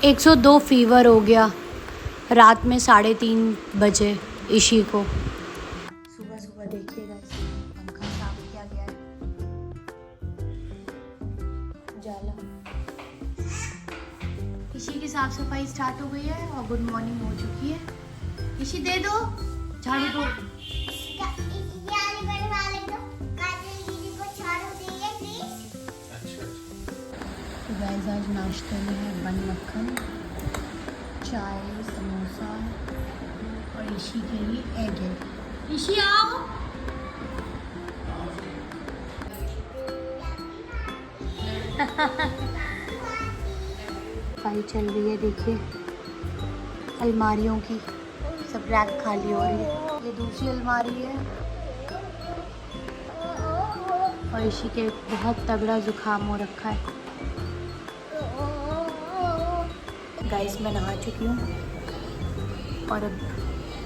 102 fever हो गया रात में 3:30 बजे ईशी को। सुबह सुबह देखिएगा, पंखा साफ किया गया है, जाला। ईशी की साफ सफाई स्टार्ट हो गई है और गुड मॉर्निंग हो चुकी है। ईशी दे दो झाड़ू को। गाइस आज नाश्ते में है बन मक्खन, चाय, समोसा और ईशी के लिए एग है। ईशी आओ। सफाई चल रही है, देखिए अलमारियों की सब रैक खाली हो रही है। ये दूसरी अलमारी है और ईशी के बहुत तगड़ा जुकाम हो रखा है। गाइस मैं नहा चुकी हूँ और अब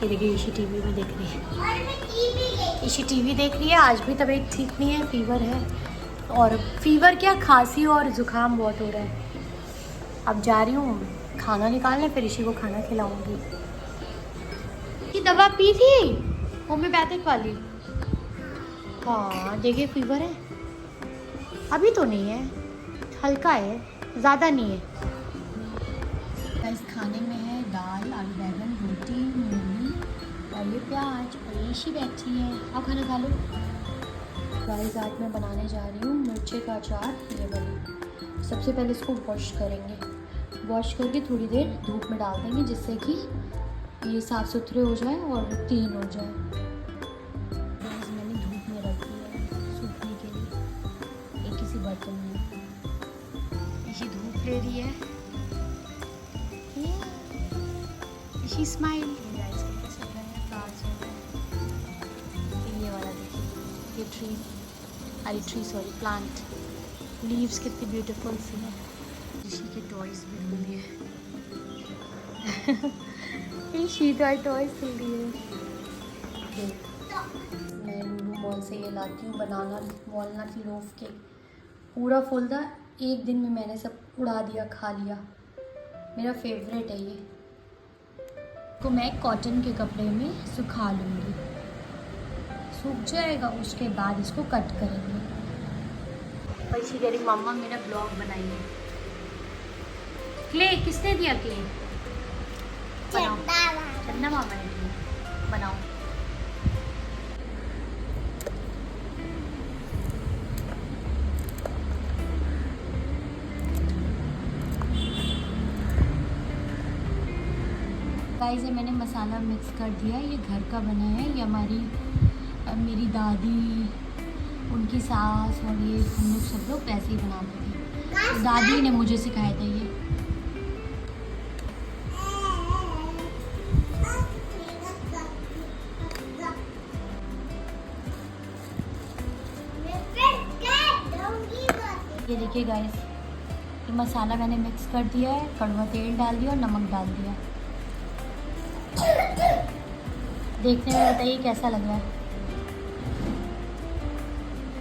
ये देखिए ईशी टीवी में देख रही है। ईशी टीवी देख रही है। आज भी तबीयत ठीक नहीं है, फीवर है। और फीवर क्या, खांसी और ज़ुकाम बहुत हो रहा है। अब जा रही हूँ खाना निकालने, फिर ईशी को खाना खिलाऊंगी। ये दवा पी थी होम्योपैथिक वाली? हाँ देखिए फीवर है, अभी तो नहीं है, हल्का है, ज़्यादा नहीं है। इस खाने में है दाल, आलू बैंगन, रोटी, मूली और ये प्याज और ईशी बैठी है। आओ खाना खा लो। गाइस आज मैं बनाने जा रही हूँ मिर्ची का अचार। ये वाली सबसे पहले इसको वॉश करेंगे, वॉश करके थोड़ी देर धूप में डाल देंगे जिससे कि ये साफ़ सुथरे हो जाए और क्लीन हो जाए। गाइस मैंने धूप में रखी है सूखने के लिए एक किसी बर्तन में। ईशी धूप ले रही है। She smile. ये वाला देखिए, ये ट्री सॉरी प्लांट, लीव्स कितनी ब्यूटीफुल सी है। ऋषि के टॉयज भी खुल दिए। ऋषि टॉयज खुल दिए। मैं लूलू मॉल से ये लाती हूँ बनाना वॉलनट लोफ केक, पूरा फुल था। एक दिन में मैंने सब उड़ा दिया, खा लिया। मेरा फेवरेट है ये। को मैं कॉटन के कपड़े में सुखा लूँगी, सूख जाएगा उसके बाद इसको कट करेंगे। और इसी कह रही मम्मा मेरा ब्लॉग बनाइए। क्ले किसने दिया? क्ले चंदा मामा ने दिया, बनाओ। गाइस ये मैंने मसाला मिक्स कर दिया है। ये घर का बना है, ये मेरी दादी, उनकी सास और ये हम लोग सब लोग वैसे ही बनाते थे। तो दादी ने मुझे सिखाया था ये। ये देखिए गाइस ये मसाला मैंने मिक्स कर दिया है, कड़वा तेल डाल दिया और नमक डाल दिया। देखने में बताइए कैसा लग रहा है।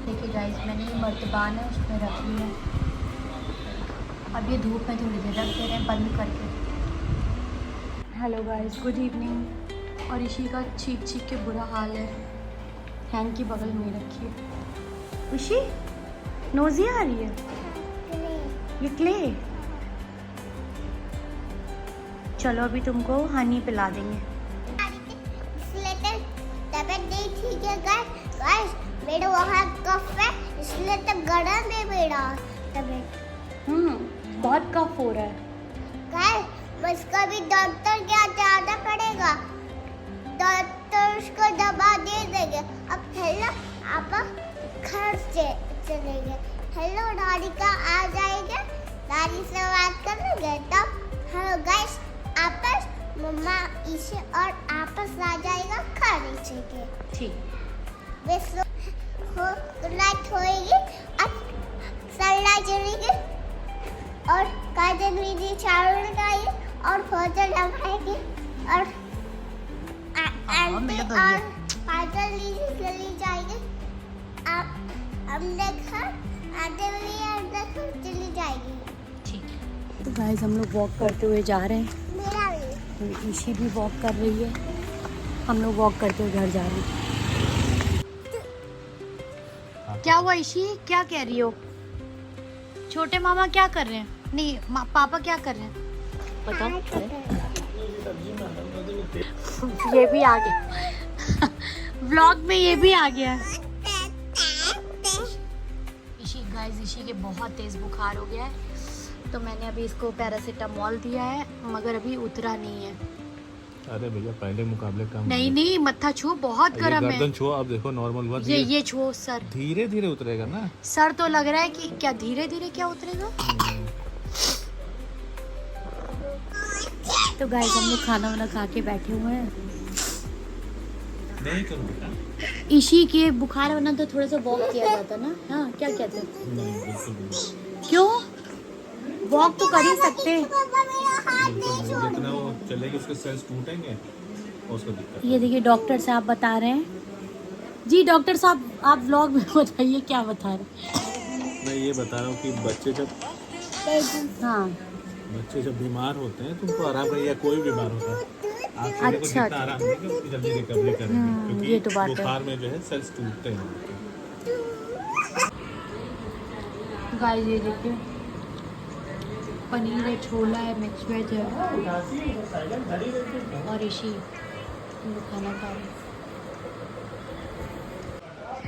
देखिए गाइस मैंने ये मर्तबान है उसमें रख लिया। अब ये धूप में थोड़ी देर रख दे रहे हैं बंद करके। Hello guys, good evening. और ईशी का चीख के बुरा हाल है। हैंग की बगल में रखी है। ईशी नोज़ी आ रही है। ये क्ले, चलो अभी तुमको हनी पिला देंगे। ठीक है गाइस मेरा वहाँ कफ है इसलिए तो गर्म है मेरा तबीयत। बहुत कफ हो रहा है गाइस, उसका भी डॉक्टर के जाना पड़ेगा, डॉक्टर उसको दवा दे देंगे। अब हेलो आप घर से चलेंगे, हेलो राधिका आ जाएंगे, दादी से बात कर लेंगे तब। हेलो गाइस आपस मम्मा इसे और आपस आ जाएगा खाने से के। ठीक लाइट होएगी, अब सनलाइट जलेगी और काजल दीदी चावल लगाएगी और फोटो लगाएगी और काजल दीदी चली जाएगी। आप हमने घर आते हुए चली जाएगी। ठीक तो गाइस हम लोग वॉक करते हुए जा रहे हैं, मेरा भी। तो ईशी भी वॉक कर रही है, हम लोग वॉक करते हुए घर जा रहे हैं। क्या हुआ ईशी, क्या कह रही हो? छोटे मामा क्या कर रहे हैं? नहीं पापा क्या कर रहे हैं बताओ? ये भी आ गया व्लॉग में, ये भी आ गया। ईशी के बहुत तेज बुखार हो गया है, तो मैंने अभी इसको पैरासीटामोल दिया है, मगर अभी उतरा नहीं है। अरे भैया पहले मुकाबले कम नहीं मत्था छू, बहुत गर्म है। गर्दन छुओ, अब देखो नॉर्मल हुआ। ये छुओ सर, धीरे धीरे उतरेगा ना सर। तो लग रहा है कि क्या धीरे धीरे क्या उतरेगा। तो गाइस हम लोग खाना वाना खा के बैठे हुए हैं। नहीं करो बेटा, ईशी के बुखार वरना तो थोड़ा सा वॉक किया जाता ना। हाँ क्या कहते हैं? बिल्कुल क्यों, वॉक तो कर ही सकते हैं। पापा मेरा हाथ नहीं छोड़। जितना वो चलेगी उसके सेल्स टूटेंगे और उसको दिक्कत। ये देखिए डॉक्टर साहब बता रहे हैं। जी डॉक्टर साहब आप व्लॉग में बताइए क्या बता रहे हैं? मैं ये बता रहा हूँ कि हाँ बच्चे जब बीमार होते हैं तो उनको आराम करिए, या कोई बीमार होता है आप चीज़ों को अच्छा। जितना आराम देंगे उतनी जल्दी रिकवरी करेंगे, क्योंकि ये तो बात है। बुखार में जो है सेल्स टूटते हैं। गाइस ये देखिए पनीर है, छोला है, मिक्स वेज है और ईशी हम लोग खाना खा रहे हैं।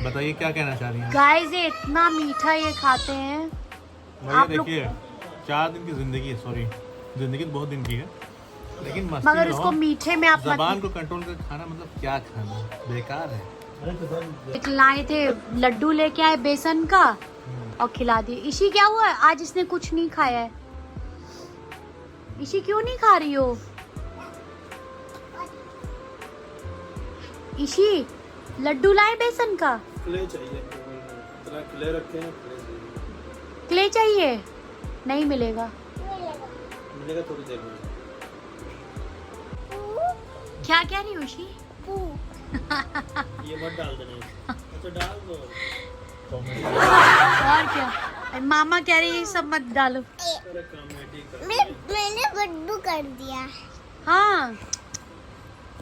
बताइए क्या कहना चाह रही हैं? गाइस ये इतना मीठा ये खाते हैं। भैया आप लोग- देखिए 4 दिन की जिंदगी है, सॉरी जिंदगी तो बहुत दिन की है, लेकिन मस्ती मगर में उसको रहो। मीठे में आप जबान मत। को कंट्रोल कर खाना, मतलब क्या खाना, बेकार है। एक लाए थे लड्डू लेके आए बेसन का और खिला दिए। ईशी क्या हुआ है? आज इसने कुछ नहीं खाया है। ईशी क्यों नहीं खा रही हो? ईशी लड्डू लाए बेसन का, क्ले चाहिए, इतना क्ले रखे हैं, क्ले चाहिए, नहीं मिलेगा। मिलेगा थोड़ी देर में। क्या कह रही हो ईशी? ये मत डाल देना, अच्छा डाल दो। और क्या, मामा कह रही है ये सब मत डालो। मैंने गुड्डू कर दिया। हाँ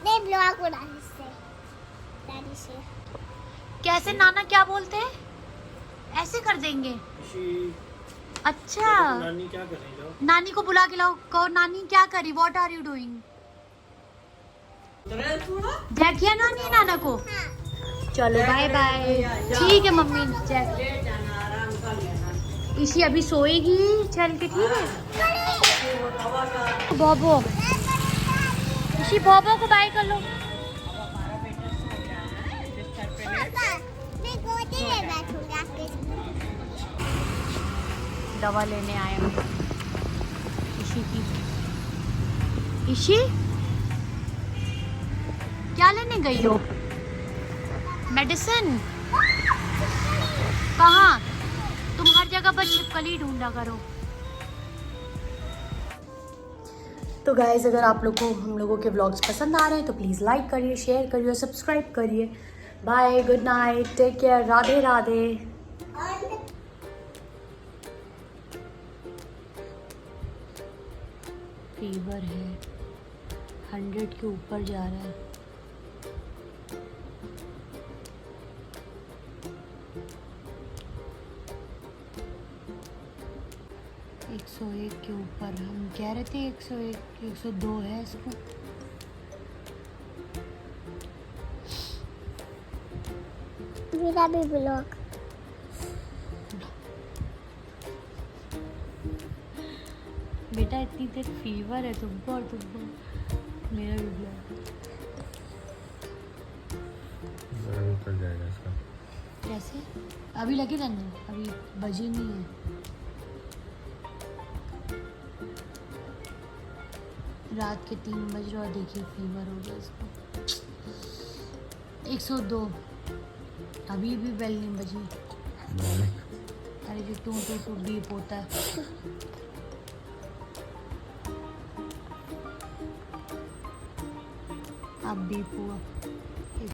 नहीं ब्लॉक उड़ा इससे, दादी से। कैसे नाना क्या बोलते हैं? ऐसे कर देंगे। अच्छा नानी क्या कर रही है? नानी को बुला के लाओ, कहो नानी क्या करी, व्हाट आर यू डूइंग? देखिए नानी नाना को। चलो बाय बाय। ठीक है मम्मी, जय। इसी अभी सोएगी चल के, ठीक है। बॉबो, इसी बॉबो को बाय कर लो। पापा मैं गोदी में बैठूंगा आपके। दवा लेने आए हम ईशी की। ईशी क्या लेने गई हो? मेडिसिन? कहाँ? तुम हर जगह पर छिपकली ढूंढा करो। तो गाइज अगर आप लोग को हम लोगों के व्लॉग्स पसंद आ रहे हैं तो प्लीज़ लाइक करिए, शेयर करिए और सब्सक्राइब करिए। Bye, good night, take care, Radhe Radhe. Fever है, 100 के ऊपर जा रहा है। एक 101 के ऊपर, हम कह रहे थे 101, 102 है इसको। मेरा भी ब्लॉग। बेटा इतनी देर फीवर है तुमको और तुमको मेरा भी ब्लॉग। कर जाएगा इसका। कैसे? अभी लगे रहने, अभी बजी नहीं है। रात के 3 बज रहे और देखिए फीवर हो गया इसको। 102, अभी भी बेल नहीं बजी। अरे जो टू टू टू बीप होता है। अब बीप हुआ।